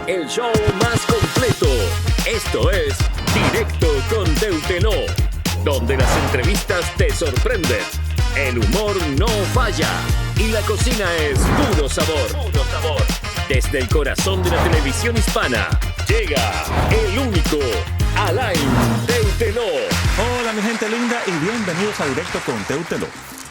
el show más completo. Esto es Directo con Deutenó, donde las entrevistas te sorprenden, el humor no falla y la cocina es puro sabor. Puro sabor. Desde el corazón de la televisión hispana, llega el único Alain Deutenó. Hola mi gente linda y bienvenidos a Directo con Deutenó.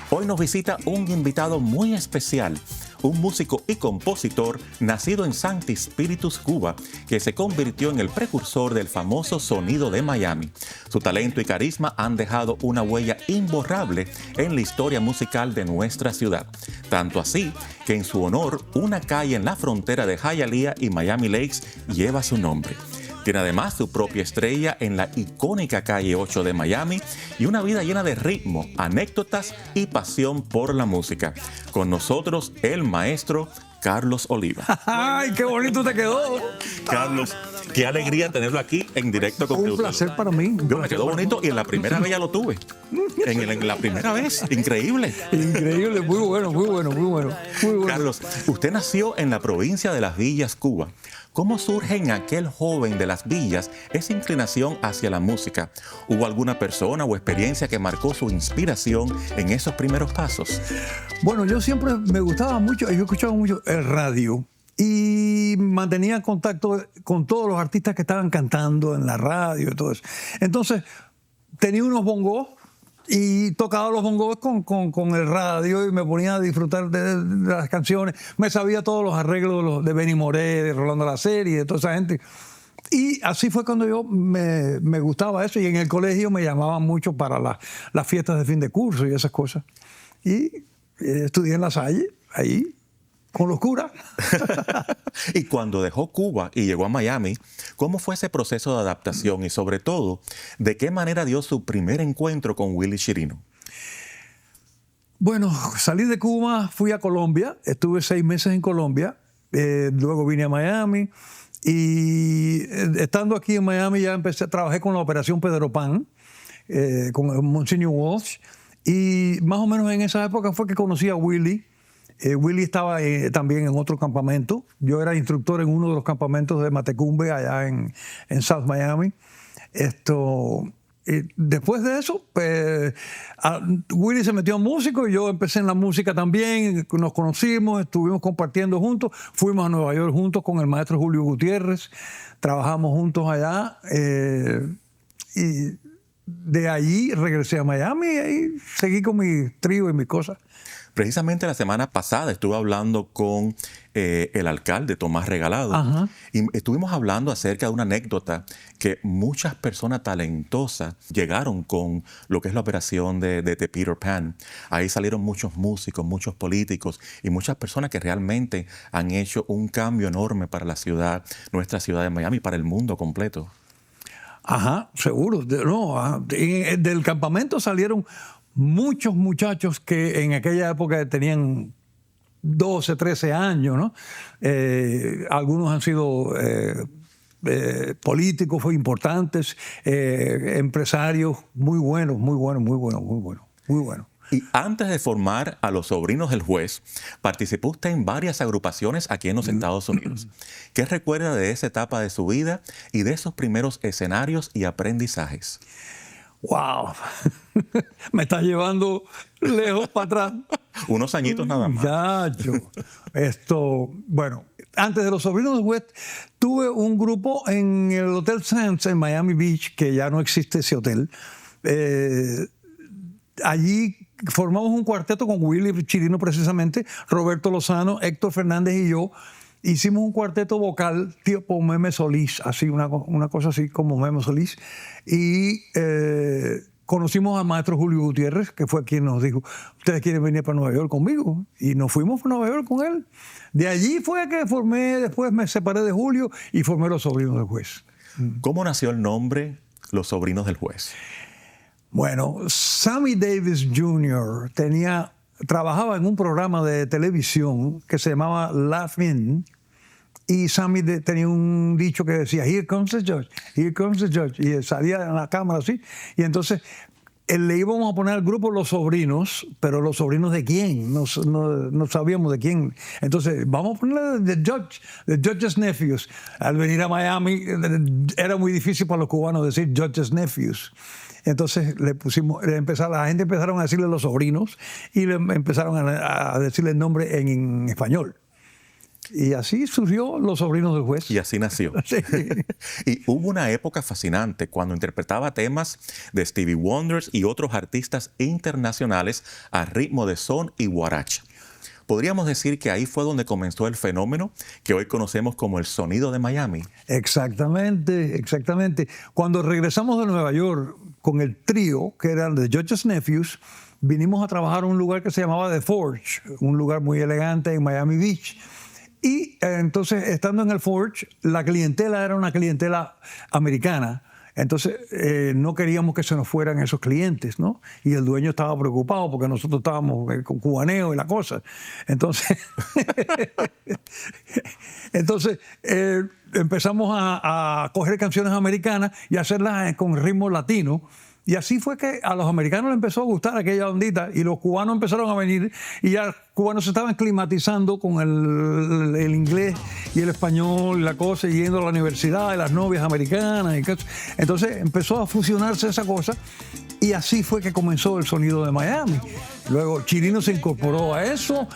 Hoy nos visita un invitado muy especial, un músico y compositor nacido en Sancti Spiritus, Cuba, que se convirtió en el precursor del famoso sonido de Miami. Su talento y carisma han dejado una huella imborrable en la historia musical de nuestra ciudad. Tanto así que en su honor, una calle en la frontera de Hialeah y Miami Lakes lleva su nombre. Tiene además su propia estrella en la icónica calle 8 de Miami y una vida llena de ritmo, anécdotas y pasión por la música. Con nosotros, el maestro Carlos Oliva. ¡Ay, qué bonito te quedó! Carlos, qué alegría tenerlo aquí en Directo con Un placer para mí. Me quedó bonito y en la primera vez ya lo tuve. En la primera vez, increíble. Increíble, muy bueno. Carlos, usted nació en la provincia de Las Villas, Cuba. ¿Cómo surge en aquel joven de Las Villas esa inclinación hacia la música? ¿Hubo alguna persona o experiencia que marcó su inspiración en esos primeros pasos? Bueno, yo siempre me gustaba mucho, yo escuchaba mucho el radio y mantenía contacto con todos los artistas que estaban cantando en la radio y todo eso. Entonces, tenía unos bongos y tocaba los bongos con el radio y me ponía a disfrutar de las canciones. Me sabía todos los arreglos de Benny Moré, de Rolando La Serie, de toda esa gente. Y así fue cuando yo me gustaba eso. Y en el colegio me llamaban mucho para las fiestas de fin de curso y esas cosas. Y estudié en La Salle, ahí, con los curas. Y cuando dejó Cuba y llegó a Miami, ¿cómo fue ese proceso de adaptación? Y sobre todo, ¿de qué manera dio su primer encuentro con Willy Chirino? Bueno, salí de Cuba, fui a Colombia, estuve 6 meses en Colombia, luego vine a Miami y estando aquí en Miami ya trabajé con la Operación Pedro Pan, con Monsignor Walsh, y más o menos en esa época fue que conocí a Willy. Willy estaba también en otro campamento. Yo era instructor en uno de los campamentos de Matecumbe, allá en South Miami. Después de eso, pues, Willy se metió en músico y yo empecé en la música también. Nos conocimos, estuvimos compartiendo juntos. Fuimos a Nueva York juntos con el maestro Julio Gutiérrez. Trabajamos juntos allá. Y de allí regresé a Miami y seguí con mi trío y mis cosas. Precisamente la semana pasada estuve hablando con el alcalde Tomás Regalado. Ajá. Y estuvimos hablando acerca de una anécdota que muchas personas talentosas llegaron con lo que es la operación de Peter Pan. Ahí salieron muchos músicos, muchos políticos y muchas personas que realmente han hecho un cambio enorme para la ciudad, nuestra ciudad de Miami, para el mundo completo. Ajá, seguro. Del campamento salieron muchos muchachos que en aquella época tenían 12, 13 años, ¿no? Algunos han sido políticos importantes, empresarios muy buenos. Y antes de formar a los Sobrinos del Juez, participó usted en varias agrupaciones aquí en los Estados Unidos. ¿Qué recuerda de esa etapa de su vida y de esos primeros escenarios y aprendizajes? ¡Wow! Me está llevando lejos para atrás. Unos añitos nada más. Bueno, antes de los Sobrinos del Juez, tuve un grupo en el Hotel Sands en Miami Beach, que ya no existe ese hotel. Allí formamos un cuarteto con Willy Chirino precisamente, Roberto Lozano, Héctor Fernández y yo. Hicimos un cuarteto vocal tipo Meme Solís, así una cosa así como Meme Solís. Y conocimos al maestro Julio Gutiérrez, que fue quien nos dijo, ¿ustedes quieren venir para Nueva York conmigo? Y nos fuimos para Nueva York con él. De allí fue que después me separé de Julio y formé Los Sobrinos del Juez. ¿Cómo nació el nombre Los Sobrinos del Juez? Bueno, Sammy Davis Jr. trabajaba en un programa de televisión que se llamaba Laugh In, y Sammy tenía un dicho que decía, "Here comes the judge, here comes the judge", y salía en la cámara así, y entonces le íbamos a poner al grupo Los Sobrinos, pero ¿los sobrinos de quién? No sabíamos de quién. Entonces, vamos a ponerle The Judge's Nephews. Al venir a Miami, era muy difícil para los cubanos decir Judge's Nephews. Entonces la gente empezaron a decirle Los Sobrinos y le empezaron a decirle el nombre en español. Y así surgió Los Sobrinos del Juez. Y así nació. Sí. Y hubo una época fascinante cuando interpretaba temas de Stevie Wonder y otros artistas internacionales a ritmo de son y guaracha. Podríamos decir que ahí fue donde comenzó el fenómeno que hoy conocemos como el sonido de Miami. Exactamente, exactamente. Cuando regresamos de Nueva York con el trío, que eran The Judge's Nephews, vinimos a trabajar en un lugar que se llamaba The Forge, un lugar muy elegante en Miami Beach. Y entonces, estando en el Forge, la clientela era una clientela americana. Entonces, no queríamos que se nos fueran esos clientes, ¿no? Y el dueño estaba preocupado porque nosotros estábamos con cubaneo y la cosa. Entonces, empezamos a coger canciones americanas y hacerlas con ritmo latino. Y así fue que a los americanos les empezó a gustar aquella ondita y los cubanos empezaron a venir y ya los cubanos se estaban climatizando con el inglés y el español y la cosa, y yendo a la universidad, y las novias americanas. Entonces empezó a fusionarse esa cosa y así fue que comenzó el sonido de Miami. Luego Chirino se incorporó a eso,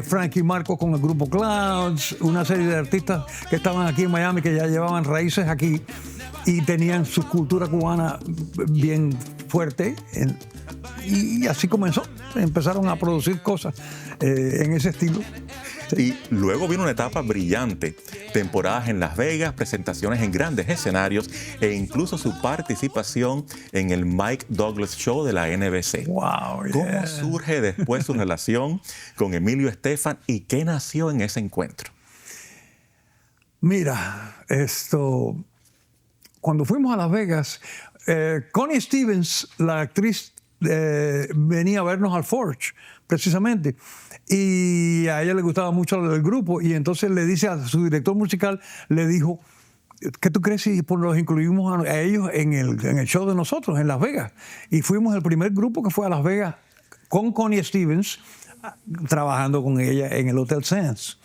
Frankie Marcos con el grupo Clouds, una serie de artistas que estaban aquí en Miami que ya llevaban raíces aquí y tenían su cultura cubana bien fuerte. Y así comenzó. Empezaron a producir cosas en ese estilo. Y luego vino una etapa brillante, temporadas en Las Vegas, presentaciones en grandes escenarios e incluso su participación en el Mike Douglas Show de la NBC. Wow, yeah. ¿Cómo surge después su relación con Emilio Estefan y qué nació en ese encuentro? Mira, cuando fuimos a Las Vegas, Connie Stevens, la actriz, venía a vernos al Forge, precisamente. Y a ella le gustaba mucho el grupo. Y entonces le dice a su director musical, le dijo, ¿qué tú crees si los incluimos a ellos en el show de nosotros, en Las Vegas? Y fuimos el primer grupo que fue a Las Vegas con Connie Stevens, trabajando con ella en el Hotel Sands.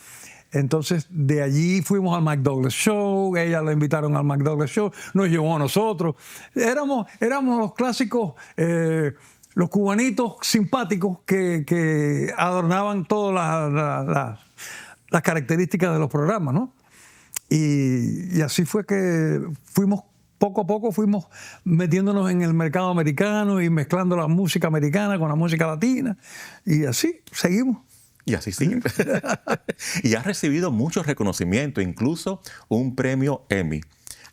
Entonces, de allí fuimos al Mike Douglas Show, ella la invitaron al Mike Douglas Show, nos llevó a nosotros. Éramos los clásicos, los cubanitos simpáticos que adornaban todas las características de los programas, ¿no? Y así fue que poco a poco fuimos metiéndonos en el mercado americano y mezclando la música americana con la música latina. Y así seguimos. Y así sigue. Y has recibido muchos reconocimientos, incluso un premio Emmy.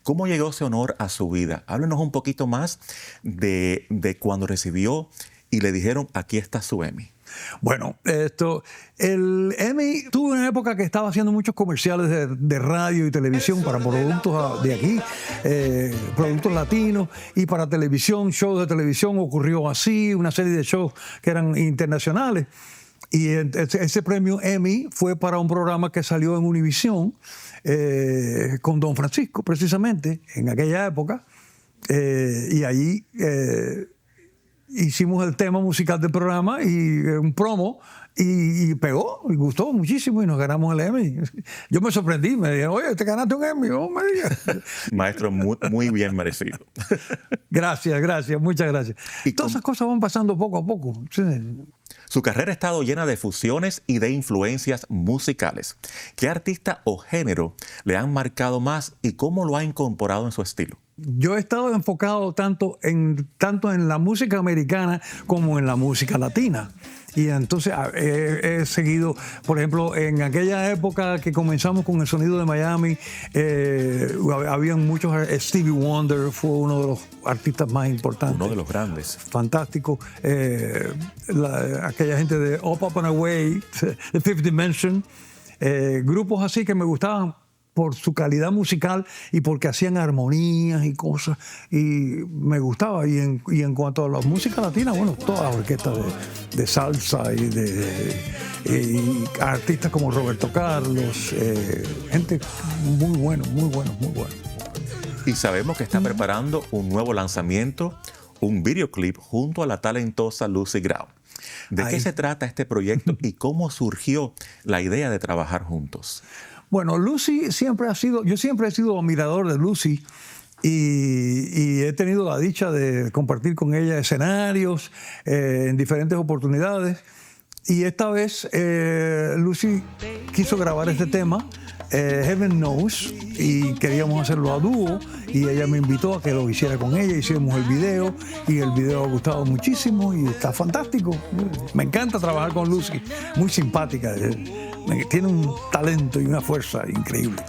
¿Cómo llegó ese honor a su vida? Háblenos un poquito más de cuando recibió y le dijeron, aquí está su Emmy. Bueno, el Emmy tuvo una época que estaba haciendo muchos comerciales de radio y televisión para productos de aquí, productos latinos, y para televisión, shows de televisión ocurrió así, una serie de shows que eran internacionales. Y ese premio Emmy fue para un programa que salió en Univisión con Don Francisco, precisamente, en aquella época. Y allí hicimos el tema musical del programa y un promo, y pegó, y gustó muchísimo, y nos ganamos el Emmy. Yo me sorprendí, me dijeron, oye, te ganaste un Emmy. Oh, me digas. Maestro, muy bien merecido. Gracias, muchas gracias. Y todas esas cosas van pasando poco a poco. Sí. Su carrera ha estado llena de fusiones y de influencias musicales. ¿Qué artista o género le han marcado más y cómo lo ha incorporado en su estilo? Yo he estado enfocado tanto en la música americana como en la música latina. Y entonces he seguido, por ejemplo, en aquella época que comenzamos con el sonido de Miami, habían muchos, Stevie Wonder fue uno de los artistas más importantes. Uno de los grandes. Fantástico. Aquella gente de Up and Away, The Fifth Dimension, grupos así que me gustaban por su calidad musical y porque hacían armonías y cosas, y me gustaba. Y en cuanto a la música latina, bueno, todas las orquestas de salsa y artistas como Roberto Carlos, gente muy buena. Y sabemos que está preparando un nuevo lanzamiento, un videoclip junto a la talentosa Lucy Grau. ¿De qué se trata este proyecto y cómo surgió la idea de trabajar juntos? Bueno, Lucy yo siempre he sido admirador de Lucy y he tenido la dicha de compartir con ella escenarios en diferentes oportunidades. Y esta vez Lucy quiso grabar este tema, Heaven Knows, y queríamos hacerlo a dúo, y ella me invitó a que lo hiciera con ella, hicimos el video, y el video ha gustado muchísimo y está fantástico. Me encanta trabajar con Lucy, muy simpática, tiene un talento y una fuerza increíble.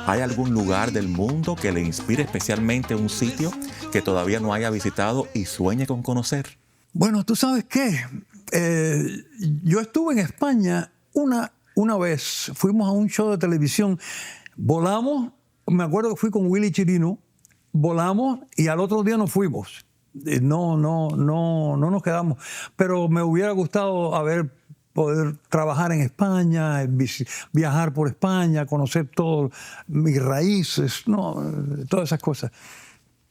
¿Hay algún lugar del mundo que le inspire especialmente un sitio que todavía no haya visitado y sueñe con conocer? Bueno, ¿tú sabes qué? Yo estuve en España una vez, fuimos a un show de televisión, volamos, me acuerdo que fui con Willy Chirino, volamos y al otro día nos fuimos. No nos quedamos, pero me hubiera gustado poder trabajar en España, viajar por España, conocer todas mis raíces, todas esas cosas.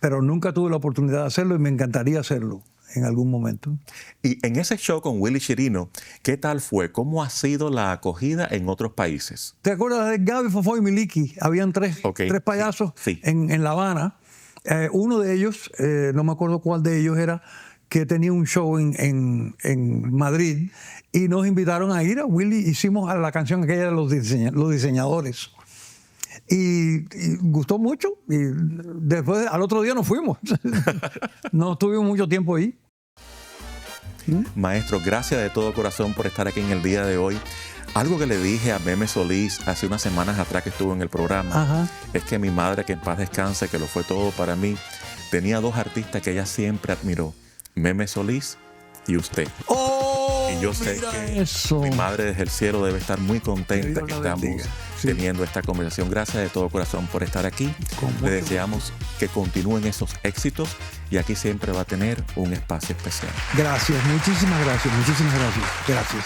Pero nunca tuve la oportunidad de hacerlo y me encantaría hacerlo en algún momento. Y en ese show con Willy Chirino, ¿qué tal fue? ¿Cómo ha sido la acogida en otros países? ¿Te acuerdas de Gaby, Fofó y Miliki? Habían tres payasos sí. En La Habana. Uno de ellos, no me acuerdo cuál de ellos era, que tenía un show en Madrid y nos invitaron a ir a Willy. Hicimos la canción aquella de los diseñadores. Y gustó mucho y después al otro día nos fuimos. No estuvimos mucho tiempo ahí. Maestro, gracias de todo corazón por estar aquí en el día de hoy. Algo que le dije a Meme Solís hace unas semanas atrás que estuvo en el programa es que mi madre, que en paz descanse, que lo fue todo para mí, tenía dos artistas que ella siempre admiró, Meme Solís y usted. Y yo sé que mi madre desde el cielo debe estar muy contenta que estamos teniendo esta conversación. Gracias de todo corazón por estar aquí. Le deseamos que continúen esos éxitos y aquí siempre va a tener un espacio especial. Gracias, muchísimas gracias. Gracias.